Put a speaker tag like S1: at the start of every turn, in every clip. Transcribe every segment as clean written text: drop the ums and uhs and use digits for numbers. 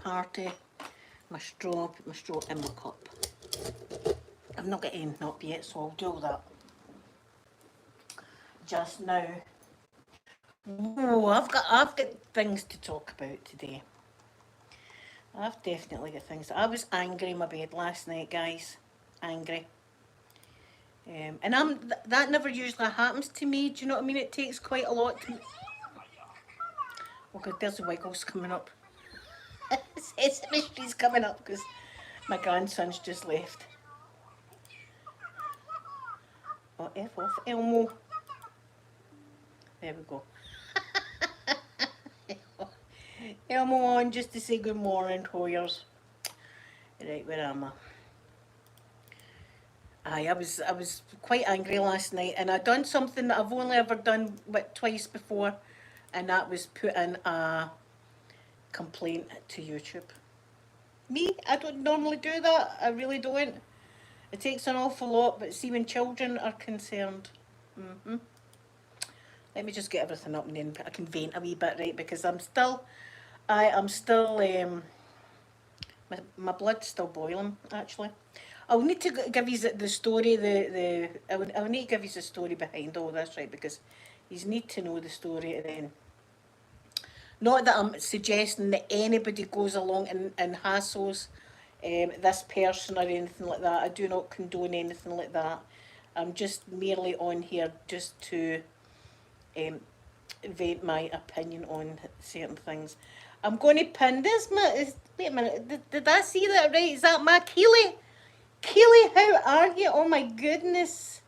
S1: hearty. My straw, put my straw in my cup. I've not got anything up yet, so I'll do that just now. Oh, I've got things to talk about today. I've definitely got things. I was angry in my bed last night, guys. Angry. And that never usually happens to me. Do you know what I mean? It takes quite a lot to... Oh God, there's the Wiggles coming up. Sesame Street's coming up because my grandson's just left. Oh, F off, Elmo. There we go. Elmo on just to say good morning, Hoyers. Right, where am I? Aye, I was quite angry last night, and I done something that I've only ever done twice before, and that was put in a complaint to YouTube. Me, I don't normally do that. I really don't. It takes an awful lot, but see, when children are concerned, let me just get everything up and then I can vent a wee bit, right? Because I'm still, my blood's still boiling, actually. I'll need to give you the story, I'll need to give you the story behind all this, right? Because you need to know the story, and then, not that I'm suggesting that anybody goes along and hassles this person or anything like that. I do not condone anything like that. I'm just merely on here just to vent my opinion on certain things. I'm going to pin this. Wait a minute, did I see that right? Is that my Keely? Keely, how are you? Oh my goodness.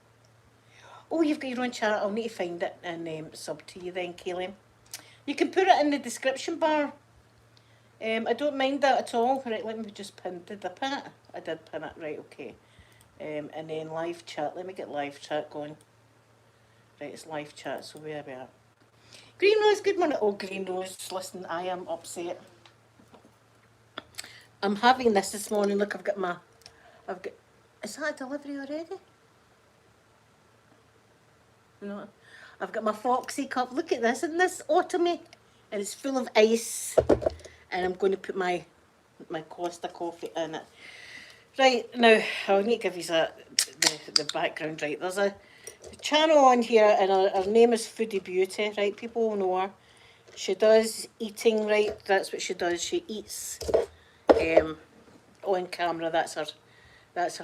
S1: Oh, you've got your own channel. I'll need to find it and sub to you then, Keely. You can put it in the description bar. I don't mind that at all. Right, let me just pin. Did I pin it? I did pin it. Right, okay. And then live chat. Let me get live chat going. Right, it's live chat, so where we are. Green Rose, good morning. Oh, Green Rose, listen, I am upset. I'm having this morning. Look, I've got, is that a delivery already? No. I've got my Foxy cup. Look at this. Isn't this autumny? And it's full of ice. And I'm going to put my Costa coffee in it. Right, now, I'll need to give you the background, right. There's a channel on here, and her name is Foodie Beauty, right. People will know her. She does eating, right. That's what she does. She eats on camera. That's her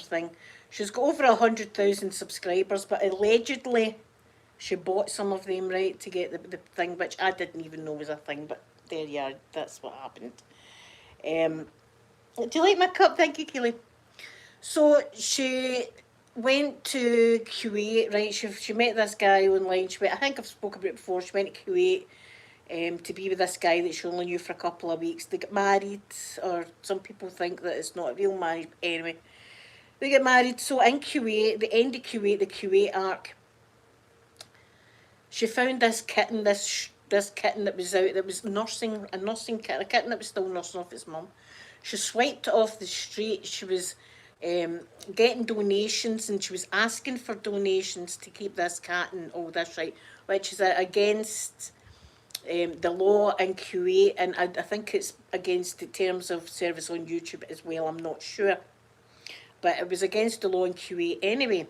S1: thing. She's got over 100,000 subscribers, but allegedly she bought some of them, right, to get the thing, which I didn't even know was a thing, but there you are, that's what happened. Do you like my cup? Thank you, Keely. So she went to Kuwait, right, she met this guy online. I think I've spoken about it before. She went to Kuwait to be with this guy that she only knew for a couple of weeks. They get married, or some people think that it's not a real marriage, but anyway. They get married, so in Kuwait, the end of Kuwait, the Kuwait arc, she found this kitten, this kitten that was out, that was nursing, a nursing kitten, a kitten that was still nursing off its mum. She swiped it off the street. She was getting donations, and she was asking for donations to keep this cat and all this, right, which is against the law in Kuwait, and I think it's against the terms of service on YouTube as well. I'm not sure, but it was against the law in Kuwait anyway.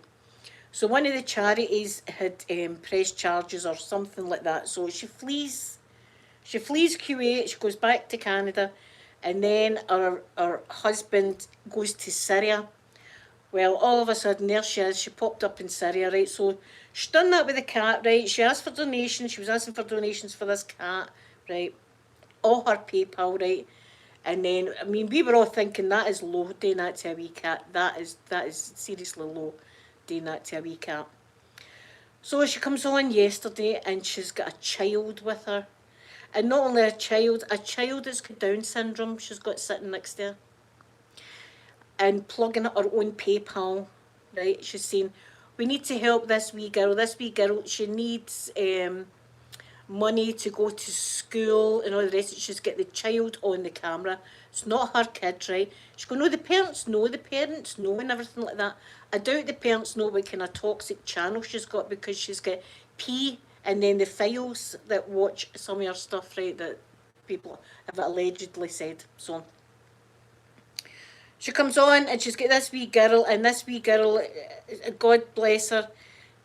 S1: So one of the charities had pressed charges or something like that. So she flees Kuwait, she goes back to Canada, and then her husband goes to Syria. Well, all of a sudden, there she is, she popped up in Syria, right? So she's done that with the cat, right? She asked for donations, she was asking for donations for this cat, right? All her PayPal, right? And then, I mean, we were all thinking that is low, doing that to a wee cat. That is seriously low, doing that to a wee cat. So she comes on yesterday, and she's got a child with her. And not only a child that's got Down syndrome she's got sitting next to her. And plugging her own PayPal, right? She's saying, we need to help this wee girl. This wee girl, she needs money to go to school and all the rest. She's got the child on the camera. It's not her kid, right? She's going, no, the parents know and everything like that. I doubt the parents know what kind of toxic channel she's got, because she's got P and then the files that watch some of her stuff, right, that people have allegedly said. So she comes on and she's got this wee girl, and this wee girl, God bless her,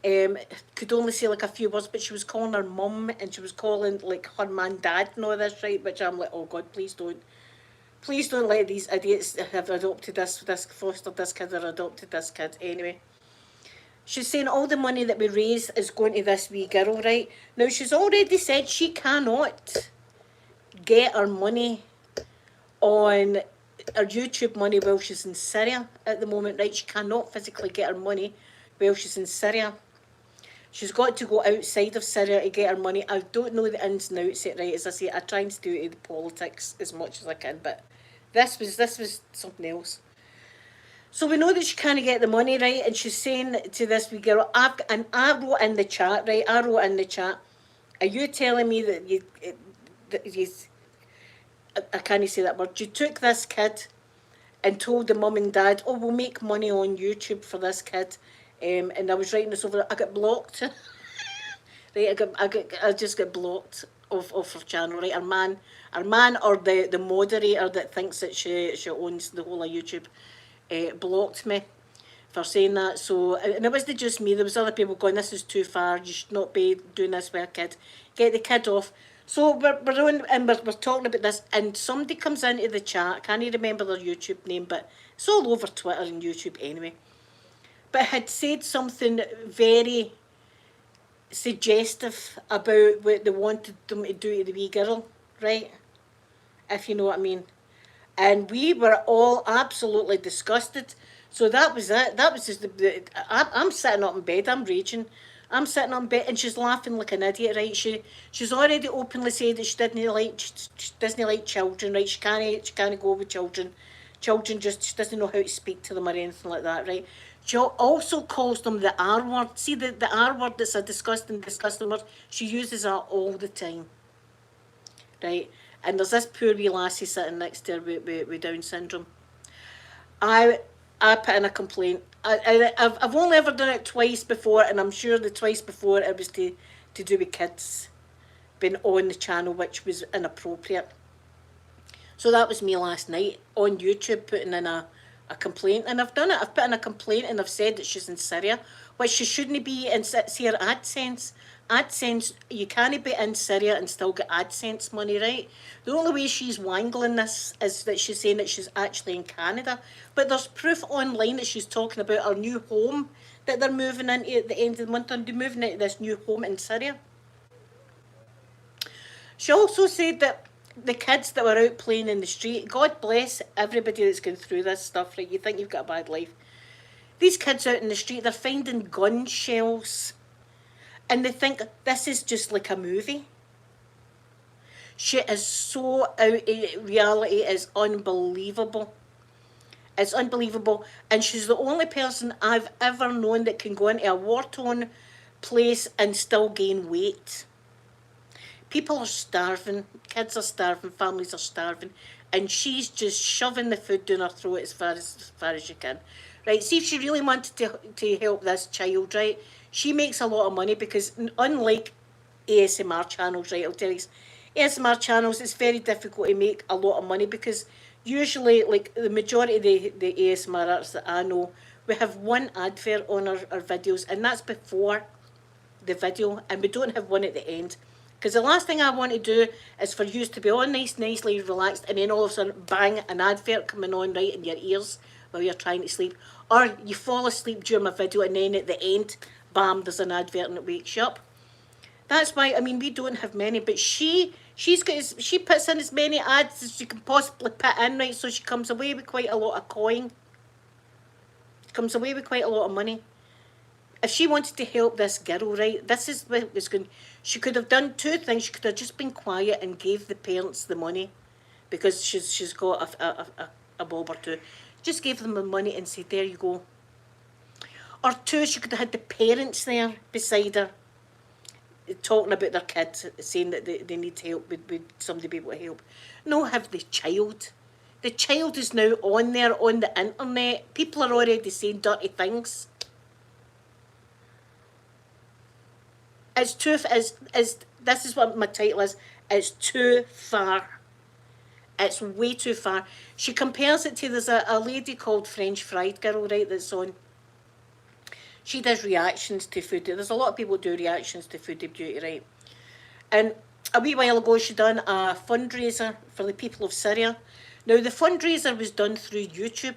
S1: could only say like a few words, but she was calling her mum and she was calling like her man dad and all this, right? Which I'm like, oh God, please don't let these idiots have adopted this fostered this kid or adopted this kid. Anyway, she's saying all the money that we raise is going to this wee girl, right? Now she's already said she cannot get her money on her YouTube money while she's in Syria at the moment, right? She cannot physically get her money while she's in Syria. She's got to go outside of Syria to get her money. I don't know the ins and outs yet, right? As I say, I try to do it in the politics as much as I can, but this was something else. So we know that she can't get the money, right? And she's saying to this wee girl, and I wrote in the chat, right? I wrote in the chat, are you telling me that you I can't say that word, you took this kid and told the mum and dad, oh, we'll make money on YouTube for this kid, and I was writing this over, I got blocked. Right, I just got blocked off her channel, right? Our man or the moderator that thinks that she owns the whole of YouTube, blocked me for saying that. So, and it wasn't just me, there was other people going, this is too far, you should not be doing this with a kid, get the kid off. So we're on, and we're talking about this, and somebody comes into the chat, I can't remember their YouTube name, but it's all over Twitter and YouTube anyway, but had said something very suggestive about what they wanted them to do to the wee girl, right? If you know what I mean. And we were all absolutely disgusted. So that was it. That was just I'm sitting up in bed, I'm raging. I'm sitting up in bed and she's laughing like an idiot, right? She's already openly said that she doesn't like children, right? She can't go with children. Children just, she doesn't know how to speak to them or anything like that, right? She also calls them the R word. See, the R word, that's a disgusting word. She uses that all the time, right? And there's this poor wee lassie sitting next to her with Down syndrome. I put in a complaint. I've only ever done it twice before, and I'm sure the twice before it was to do with kids being on the channel, which was inappropriate. So that was me last night on YouTube putting in a complaint, and I've done it. I've put in a complaint and I've said that she's in Syria, which she shouldn't be in. See her AdSense. AdSense, you can't be in Syria and still get AdSense money, right? The only way she's wangling this is that she's saying that she's actually in Canada. But there's proof online that she's talking about her new home that they're moving into at the end of the month, and they're moving into this new home in Syria. She also said that the kids that were out playing in the street, God bless everybody that's going through this stuff, right? You think you've got a bad life. These kids out in the street, they're finding gun shells, and they think this is just like a movie. She is so out of reality, it's unbelievable. It's unbelievable. And she's the only person I've ever known that can go into a war-torn place and still gain weight. People are starving, kids are starving, families are starving, and she's just shoving the food down her throat as far as she can. Right, see if she really wanted to help this child, right, she makes a lot of money because unlike ASMR channels, right, I'll tell you, ASMR channels, it's very difficult to make a lot of money because usually, like the majority of the ASMR artists that I know, we have one advert on our videos, and that's before the video, and we don't have one at the end. Because the last thing I want to do is for you to be all nicely relaxed, and then all of a sudden, bang, an advert coming on right in your ears while you're trying to sleep. Or you fall asleep during my video, and then at the end, bam, there's an advert and it wakes you up. That's why, I mean, we don't have many, but she puts in as many ads as she can possibly put in, right? So she comes away with quite a lot of coin. Comes away with quite a lot of money. If she wanted to help this girl, right, this is what was going. She could have done two things. She could have just been quiet and gave the parents the money, because she's got a bob or two. Just gave them the money and said, there you go. Or two, she could have had the parents there beside her, talking about their kids, saying that they need help, with somebody be able to help. No, have the child. The child is now on there on the internet. People are already saying dirty things. Its truth is this is what my title is. It's too far. It's way too far. She compares it to, there's a lady called French Fried Girl, right, that's on. She does reactions to food. There's a lot of people who do reactions to Foodie Beauty, right? And a wee while ago, she done a fundraiser for the people of Syria. Now, the fundraiser was done through YouTube.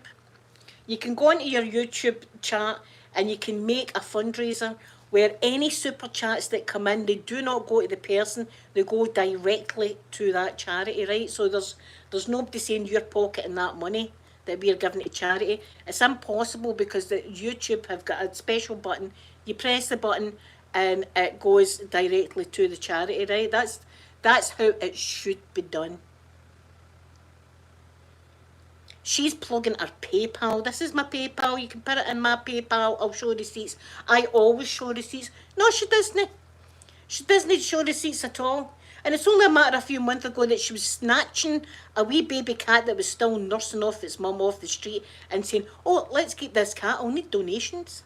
S1: You can go into your YouTube chat and you can make a fundraiser where any super chats that come in, they do not go to the person, they go directly to that charity, right? So there's nobody saying you're pocketing that money that we're giving to charity. It's impossible because the YouTube have got a special button. You press the button and it goes directly to the charity, right? That's how it should be done. She's plugging her PayPal. This is my PayPal. You can put it in my PayPal. I'll show receipts. I always show receipts. No, she doesn't. She doesn't show receipts at all. And it's only a matter of a few months ago that she was snatching a wee baby cat that was still nursing off its mum off the street and saying, oh, let's keep this cat. I'll need donations.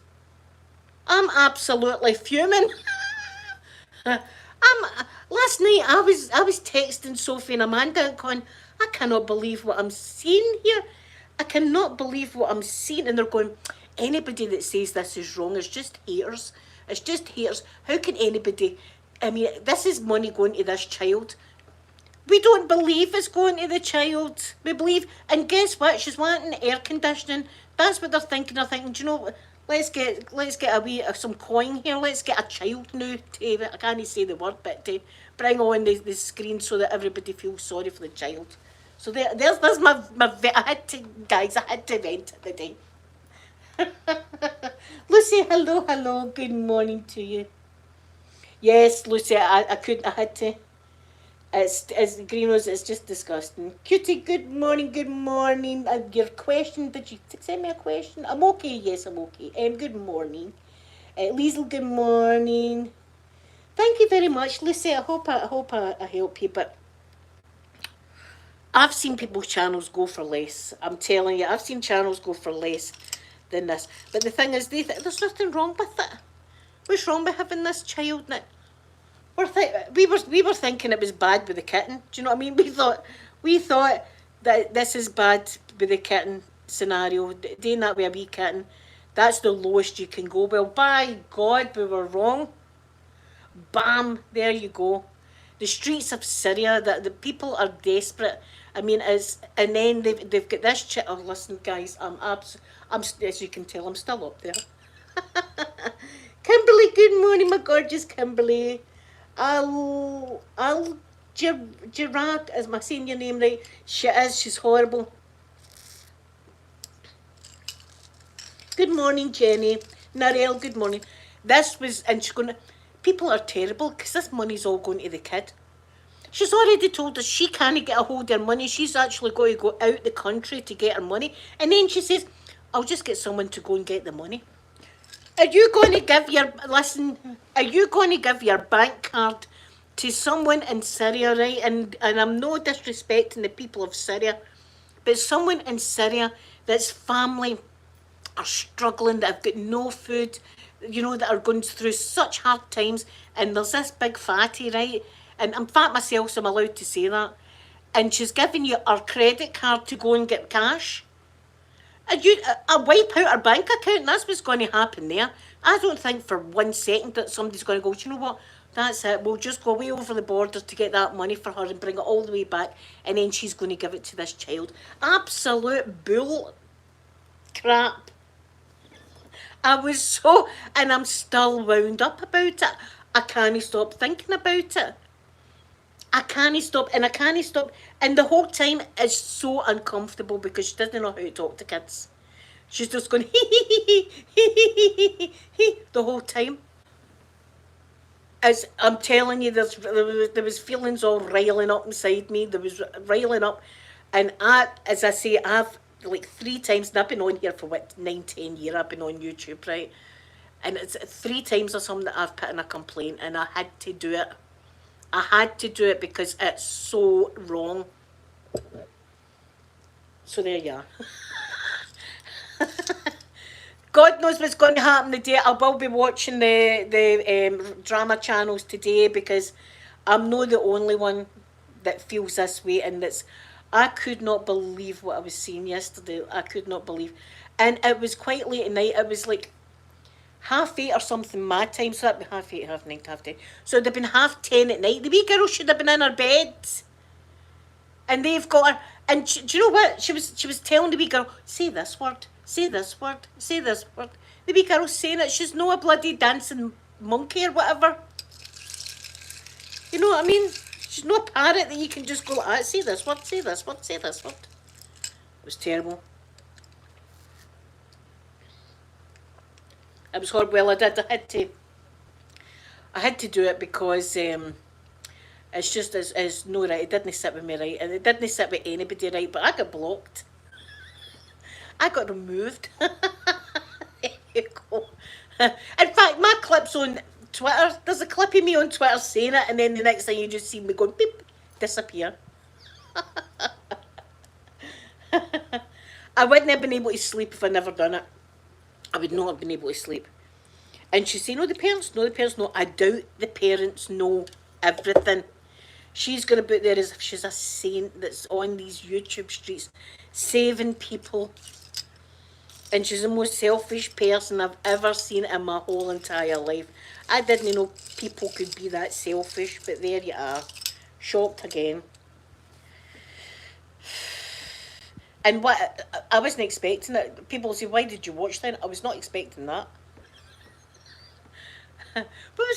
S1: I'm absolutely fuming. Last night I was texting Sophie and Amanda and going, I cannot believe what I'm seeing here. I cannot believe what I'm seeing. And they're going, anybody that says this is wrong is just haters. It's just haters. How can anybody, I mean, this is money going to this child. We don't believe it's going to the child. We believe, and guess what? She's wanting air conditioning. That's what they're thinking. They're thinking, do you know, let's get a wee some coin here. Let's get a child now to, I can't say the word, but to bring on the screen so that everybody feels sorry for the child. So there's my I had to, guys, I had to vent it today. Lucy, hello, good morning to you. Yes, Lucy, I had to. It's Greenrose, it's just disgusting. Cutie, good morning. Your question, did you send me a question? I'm okay, yes, I'm okay. Good morning. Liesl, good morning. Thank you very much, Lucy. I hope I help you, but I've seen people's channels go for less. I'm telling you, I've seen channels go for less than this. But the thing is, there's nothing wrong with it. What's wrong with having this child now? We were thinking it was bad with the kitten. Do you know what I mean? We thought that this is bad with the kitten scenario. Doing that with a wee kitten, that's the lowest you can go. Well, by God, we were wrong. Bam! There you go. The streets of Syria. The people are desperate. I mean, and then they've got this chick. Oh, listen, guys, I'm as you can tell, I'm still up there. Kimberly, good morning, my gorgeous Kimberly. Gerard, am I saying your name right? She's horrible. Good morning, Jenny. Narelle, good morning. And she's going to, people are terrible because this money's all going to the kid. She's already told us she can't get a hold of her money. She's actually going to go out the country to get her money. And then she says, I'll just get someone to go and get the money. Are you going to give your bank card to someone in Syria, right? And I'm no disrespecting the people of Syria, but someone in Syria that's family are struggling, that have got no food, you know, that are going through such hard times, and there's this big fatty, right? And I'm fat myself, so I'm allowed to say that. And she's giving you her credit card to go and get cash. And I wipe out her bank account, and that's what's going to happen there. I don't think for 1 second that somebody's going to go, do you know what, that's it, we'll just go way over the border to get that money for her and bring it all the way back, and then she's going to give it to this child. Absolute bull crap. And I'm still wound up about it. I can't stop thinking about it. I can't stop. And the whole time is so uncomfortable because she doesn't know how to talk to kids. She's just going the whole time. As I'm telling you, there was feelings all riling up inside me. There was riling up, and as I say, I've like 3 times, and I've been on here for 9-10 years. I've been on YouTube, right? And it's 3 times or something that I've put in a complaint, and I had to do it. I had to do it because it's so wrong. So there you are. God knows what's going to happen today. I will be watching the drama channels today because I'm not the only one that feels this way, and that's, I could not believe what I was seeing yesterday. I could not believe, and it was quite late at night. It was like 8:30 or something my time, so that'd be 8:30, 9:30, 10. So it'd have been 10:30 at night. The wee girl should have been in her bed, and they've got her. And do you know what? She was telling the wee girl, say this word, say this word, say this word. The wee girl's saying it. She's no a bloody dancing monkey or whatever. You know what I mean? She's no a parrot that you can just go like that. Say this word, say this word, say this word. It was terrible. It was horrible. Well, I had to do it because it's just it's no right. It didn't sit with me right, and it didn't sit with anybody right. But I got blocked. I got removed. There you go. In fact, my clip's on Twitter. There's a clip of me on Twitter saying it, and then the next thing you just see me going beep, disappear. I wouldn't have been able to sleep if I never done it. I would not have been able to sleep. And she's saying, no, the parents know. I doubt the parents know everything. She's going to put there as if she's a saint that's on these YouTube streets saving people. And she's the most selfish person I've ever seen in my whole entire life. I didn't know people could be that selfish, but there you are. Shocked again. And what I wasn't expecting it. People say, why did you watch that? I was not expecting that. But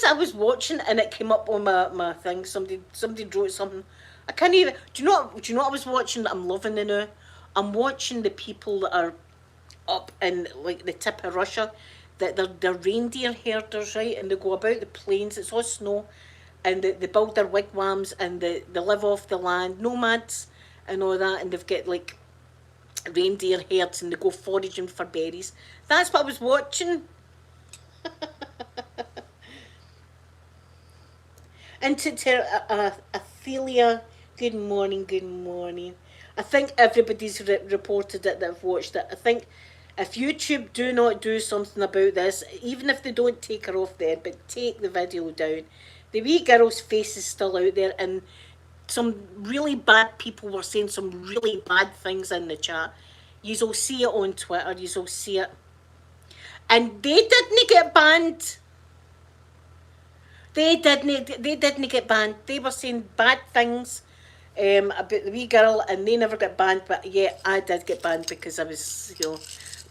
S1: I was watching and it came up on my thing. Somebody wrote something. I can't even. Do you know what I was watching that I'm loving it now? I'm watching the people that are up in like the tip of Russia, that they're reindeer herders, right? And they go about the plains. It's all snow, and they build their wigwams and they live off the land, nomads and all that. And they've got like reindeer herds and they go foraging for berries. That's what I was watching. And to Athelia, good morning, good morning. I think everybody's reported it that have watched it. I think if YouTube do not do something about this, even if they don't take her off there, but take the video down, the wee girl's face is still out there, and some really bad people were saying some really bad things in the chat. You'll see it on Twitter, you'll see it. And they didn't get banned. They didn't get banned. They were saying bad things about the wee girl, and they never got banned. But yeah, I did get banned because I was,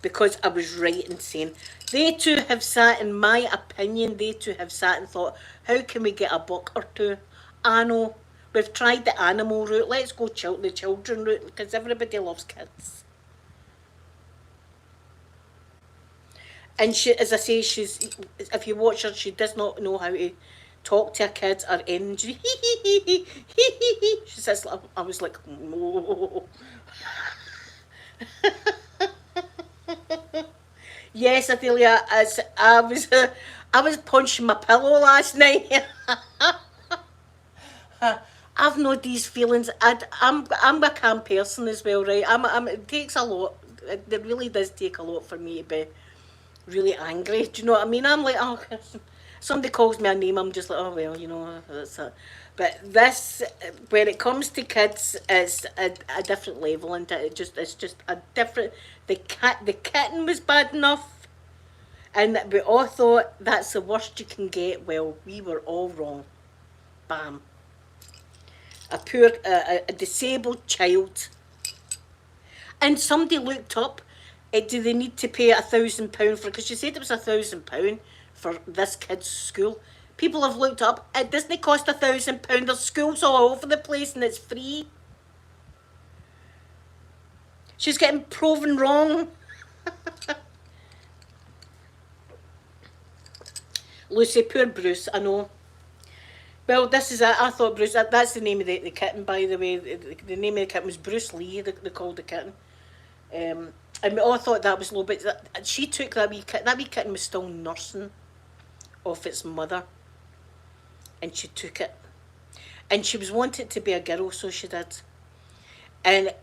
S1: because I was right in saying they too have sat. In my opinion, they too have sat and thought, how can we get a buck or two? I know we've tried the animal route. Let's go the children route because everybody loves kids. And she, as I say, if you watch her, she does not know how to talk to her kids or anything. She says, I was like, no. Yes, Adelia, I was punching my pillow last night. I've known these feelings. I'm a calm person as well, right? It takes a lot. It really does take a lot for me to be really angry. Do you know what I mean? I'm like, oh, somebody calls me a name, I'm just like, oh well, that's it. But this, when it comes to kids, it's a different level, and it's just a different. The kitten was bad enough, and we all thought that's the worst you can get. Well, we were all wrong. Bam. A disabled child, and somebody looked up. Do they need to pay £1,000 for? Because she said it was £1,000 for this kid's school. People have looked up. It doesn't cost £1,000. There's schools all over the place, and it's free. She's getting proven wrong. Lucy, poor Bruce. I know. Well, this is it. I thought Bruce. That's the name of the kitten, by the way. The name of the kitten was Bruce Lee. They called the kitten. And we all thought that was low, but she took that wee kitten. That wee kitten was still nursing off its mother, and she took it. And she was wanted to be a girl, so she did. And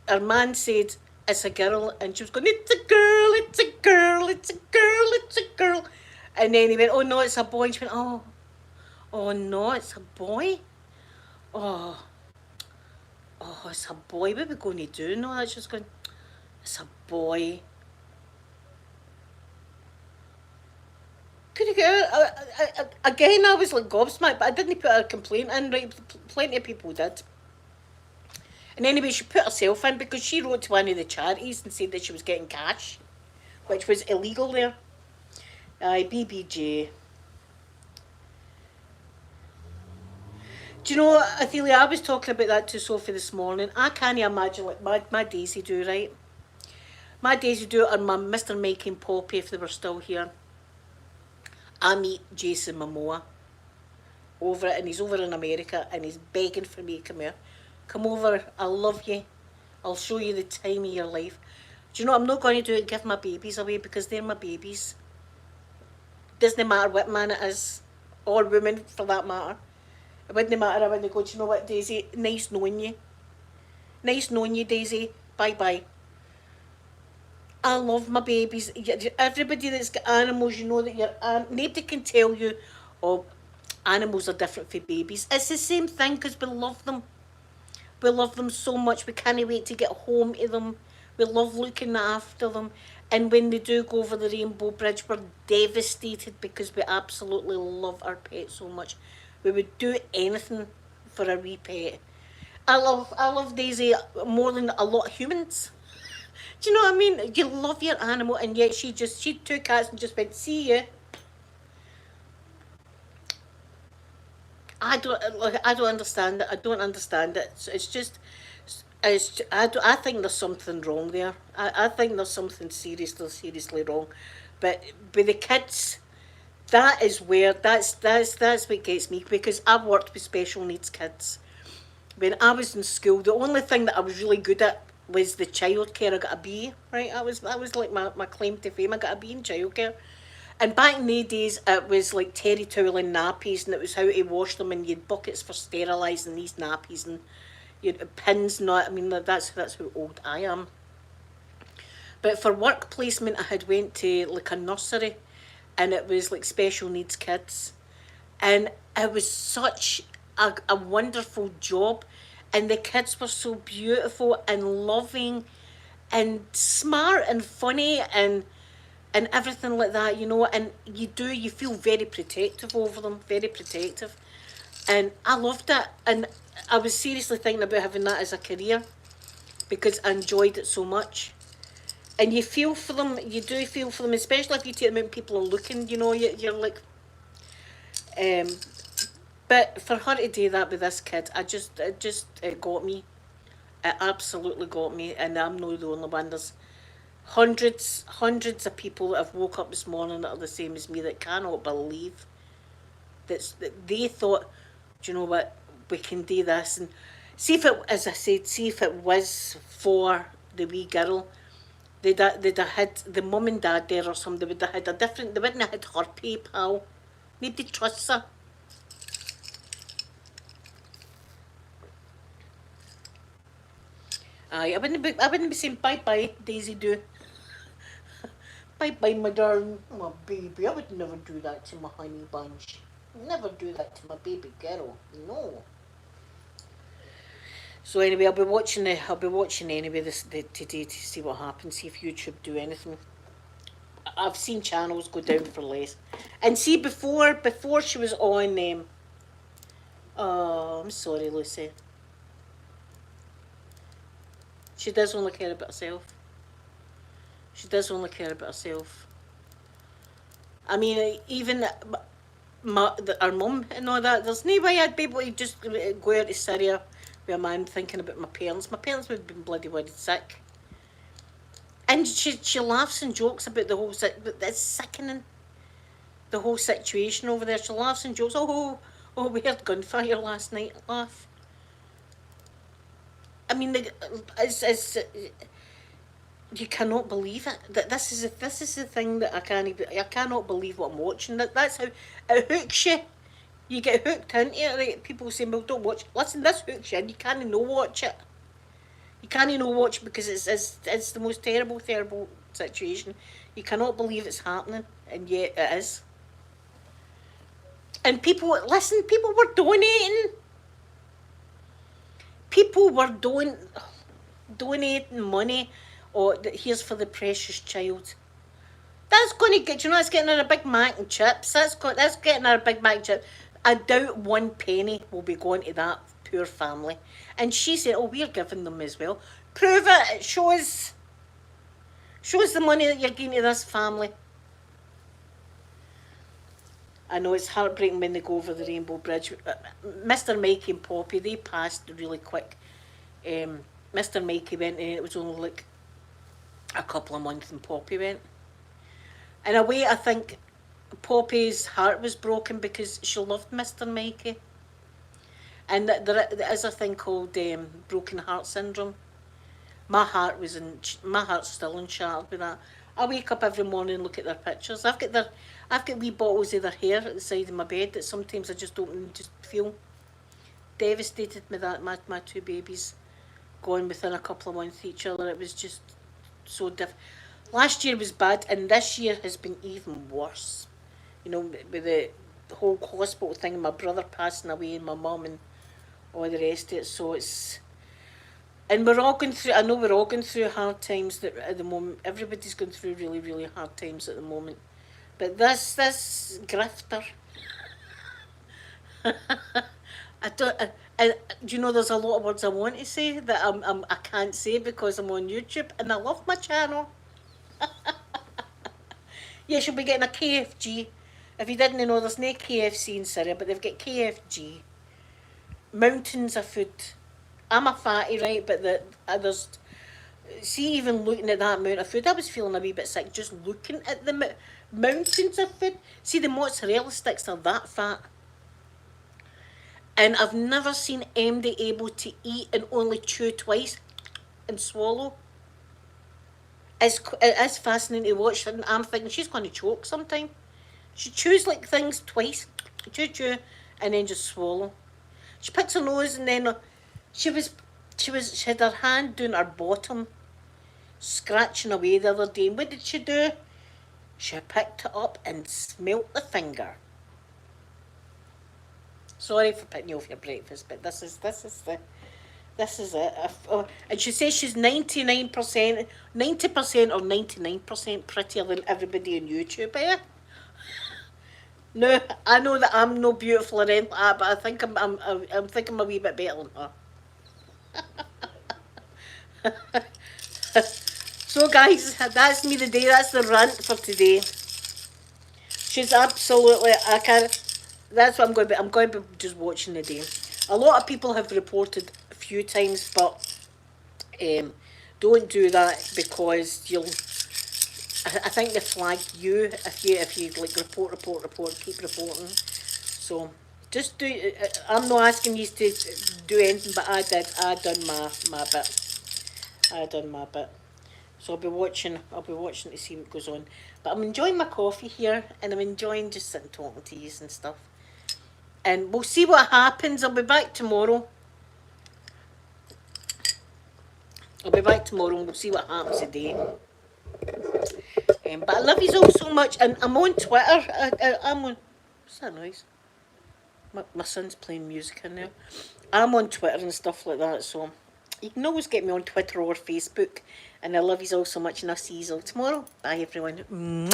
S1: her man said, it's a girl, and she was going, it's a girl, it's a girl, it's a girl, it's a girl. And then he went, oh no, it's a boy. And she went, oh no, it's a boy. Oh, oh, it's a boy. What are we going to do? No, that's just going, it's a boy. Could you get again? I was like gobsmacked, but I didn't put a complaint in. Right, plenty of people did. And anyway, she put herself in because she wrote to one of the charities and said that she was getting cash, which was illegal there. Aye, BBJ. Do you know, Athelia, I was talking about that to Sophie this morning. I can't imagine like my Daisy do, right? My Daisy do and my Mr. Mike and Poppy, if they were still here. I meet Jason Momoa over it, and he's over in America, and he's begging for me to come here. Come over, I love you. I'll show you the time of your life. Do you know, I'm not going to do it, give my babies away, because they're my babies. Doesn't matter what man it is, or woman for that matter. It wouldn't matter, I wouldn't go, do you know what, Daisy, nice knowing you. Nice knowing you, Daisy. Bye-bye. I love my babies. Everybody that's got animals, you know that you're. Nobody can tell you, oh, animals are different for babies. It's the same thing because we love them. We love them so much. We can't wait to get home to them. We love looking after them. And when they do go over the Rainbow Bridge, we're devastated because we absolutely love our pet so much. We would do anything for a wee pet. I love Daisy more than a lot of humans. Do you know what I mean? You love your animal, and yet she took cats and just went, see you. I don't understand it. I don't understand it. It's just, I think there's something wrong there. I think there's something seriously wrong. But with the kids, that is where that's what gets me because I've worked with special needs kids. When I was in school, the only thing that I was really good at was the childcare. I got a B, right? That was like my claim to fame. I got a B in childcare. And back in the days, it was like terry towel and nappies, and it was how to wash them, and you had buckets for sterilising these nappies, and you had pins. Not, I mean, that's how old I am. But for work placement, I had went to like a nursery, and it was like special needs kids, and it was such a wonderful job, and the kids were so beautiful and loving, and smart and funny and everything like that, you know, and you feel very protective over them, very protective. And I loved it. And I was seriously thinking about having that as a career because I enjoyed it so much. And you feel for them, you do feel for them, especially if you take them out and people are looking, you know, you're like, um, but for her to do that with this kid, it got me. It absolutely got me. And I'm not the only one. There's hundreds of people that have woke up this morning that are the same as me that cannot believe that they thought, do you know what, we can do this. And see if it, as I said, see if it was for the wee girl, they'd have had the mum and dad there or something. They would have had a different. They wouldn't have had her PayPal. Nobody trusts her. I wouldn't be saying bye bye, Daisy do. Bye bye, my darling, my baby. I would never do that to my honey bunch. Never do that to my baby girl. No. So anyway, I'll be watching anyway today to see what happens. See if YouTube do anything. I've seen channels go down for less, and see before she was on. Oh, I'm sorry, Lucy. She does only care about herself. She does only care about herself. I mean, even our mum and all that, there's no way I'd be able to just go out to Syria with a man thinking about my parents. My parents would have been bloody worried sick. And she laughs and jokes about the whole but it's sickening. The whole situation over there. She laughs and jokes. Oh, we heard gunfire last night. Laugh. I mean, it's you cannot believe it. That this is the thing that I cannot believe what I'm watching. That's how it hooks you. You get hooked into it. Right? People say, "Well, don't watch." Listen, this hooks you, and you can't no watch it. You can't no watch because it's the most terrible situation. You cannot believe it's happening, and yet it is. And people were donating. people were donating money, or here's for the precious child. That's going to get, you know, that's getting her a Big Mac and chips. That's getting her a Big Mac and chips. I doubt one penny will be going to that poor family. And she said, oh, we're giving them as well. Prove it. It shows the money that you're giving to this family. I know it's heartbreaking when they go over the Rainbow Bridge. Mr. Mikey and Poppy, they passed really quick. Mr. Mikey went and it was only like a couple of months and Poppy went. In a way, I think Poppy's heart was broken because she loved Mr. Mikey. And there is a thing called broken heart syndrome. My heart's still unshattered with that. I wake up every morning and look at their pictures. I've got wee bottles of their hair at the side of my bed that sometimes I just open and just feel devastated with that. My two babies going within a couple of months of each other. It was just so different. Last year was bad, and this year has been even worse. You know, with the whole hospital thing, and my brother passing away, and my mum, and all the rest of it. So it's, and we're all going through. I know we're all going through hard times at the moment. Everybody's going through really, really hard times at the moment. But this grifter, I don't. Do you know there's a lot of words I want to say that I can't say because I'm on YouTube, and I love my channel. Yeah, she'll be getting a KFG. If you didn't know, there's no KFC in Syria, but they've got KFG. Mountains of food. I'm a fatty, right? But there's... See, even looking at that amount of food, I was feeling a wee bit sick just looking at the mountains of food. See, the mozzarella sticks are that fat. And I've never seen MD able to eat and only chew twice and swallow. It's fascinating to watch, and I'm thinking she's going to choke sometime. She chews like things twice, chew, and then just swallow. She picks her nose, and then she had her hand down her bottom, scratching away the other day. And what did she do? She picked it up and smelt the finger. Sorry for putting you off your breakfast, but this is it. And she says she's 90% or 99% prettier than everybody on YouTube. Eh? No, I know that I'm no beautiful or anything like that, but I think I'm thinking I'm a wee bit better than her. So guys, that's me today. That's the rant for today. She's absolutely, I can't. That's what I'm going to be. I'm going to be just watching the day. A lot of people have reported a few times, but don't do that because you'll. I think they flag you if you like report, keep reporting. So just do. I'm not asking you to do anything, but I did. I done my bit. I done my bit. So I'll be watching to see what goes on. But I'm enjoying my coffee here, and I'm enjoying just sitting talking to you and stuff. And we'll see what happens. I'll be back tomorrow. And we'll see what happens today. But I love you all so much. And I'm on Twitter. I'm on... What's that noise? My son's playing music in there. I'm on Twitter and stuff like that. So you can always get me on Twitter or Facebook. And I love you all so much. And I'll see you all tomorrow. Bye, everyone.